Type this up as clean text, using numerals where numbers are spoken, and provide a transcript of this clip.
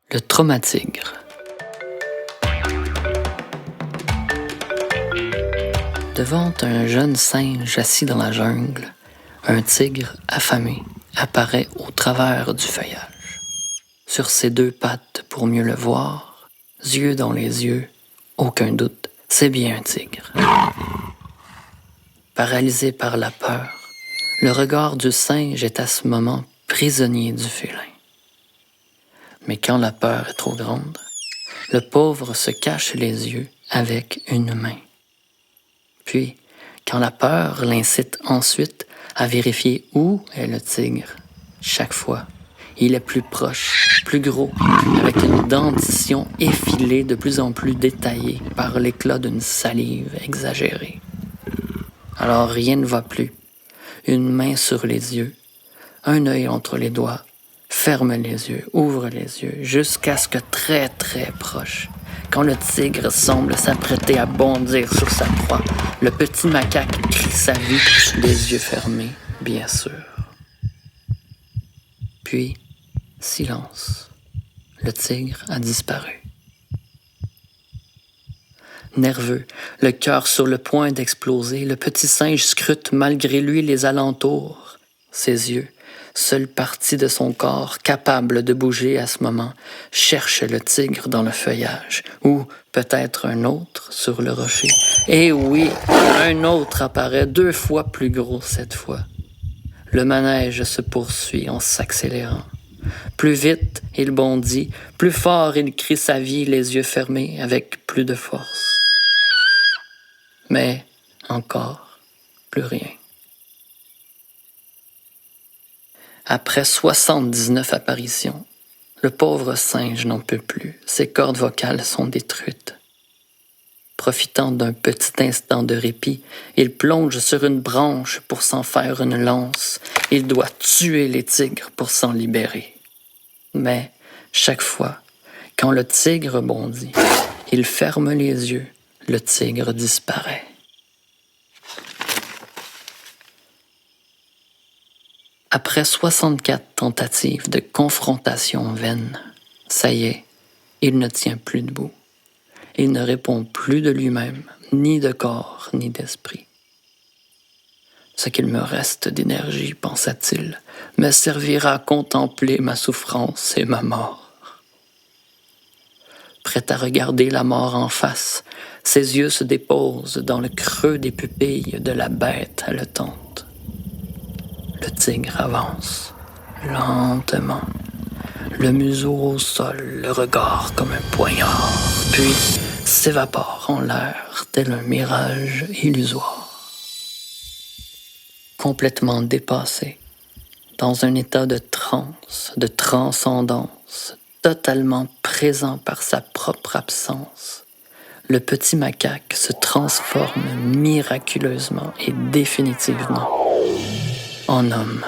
Le traumatigre. Devant un jeune singe assis dans la jungle, un tigre affamé apparaît au travers du feuillage. Sur ses deux pattes pour mieux le voir, yeux dans les yeux, aucun doute, c'est bien un tigre. Paralysé par la peur, le regard du singe est à ce moment prisonnier du félin. Mais quand la peur est trop grande, le pauvre se cache les yeux avec une main. Puis, quand la peur l'incite ensuite à vérifier où est le tigre, chaque fois, il est plus proche, plus gros, avec une dentition effilée de plus en plus détaillée par l'éclat d'une salive exagérée. Alors rien ne va plus. Une main sur les yeux, un œil entre les doigts, ferme les yeux, ouvre les yeux, jusqu'à ce que très très proche, quand le tigre semble s'apprêter à bondir sur sa proie, le petit macaque crie sa vie, les yeux fermés, bien sûr. Puis, silence. Le tigre a disparu. Nerveux, le cœur sur le point d'exploser, le petit singe scrute malgré lui les alentours. Ses yeux, seule partie de son corps capable de bouger à ce moment, cherchent le tigre dans le feuillage, ou peut-être un autre sur le rocher. Et oui, un autre apparaît 2 fois plus gros cette fois. Le manège se poursuit en s'accélérant. Plus vite il bondit, plus fort il crie sa vie, les yeux fermés, avec plus de force. Mais encore plus rien. Après 79 apparitions, le pauvre singe n'en peut plus. Ses cordes vocales sont détruites. Profitant d'un petit instant de répit, il plonge sur une branche pour s'en faire une lance. Il doit tuer les tigres pour s'en libérer. Mais chaque fois, quand le tigre bondit, il ferme les yeux, le tigre disparaît. Après 64 tentatives de confrontation vaines, ça y est, il ne tient plus debout. Il ne répond plus de lui-même, ni de corps, ni d'esprit. Ce qu'il me reste d'énergie, pensa-t-il, me servira à contempler ma souffrance et ma mort. Prêt à regarder la mort en face, ses yeux se déposent dans le creux des pupilles de la bête haletante. Le tigre avance, lentement, le museau au sol, le regard comme un poignard, puis s'évapore en l'air tel un mirage illusoire. Complètement dépassé, dans un état de transe, de transcendance, totalement présent par sa propre absence, le petit macaque se transforme miraculeusement et définitivement en homme.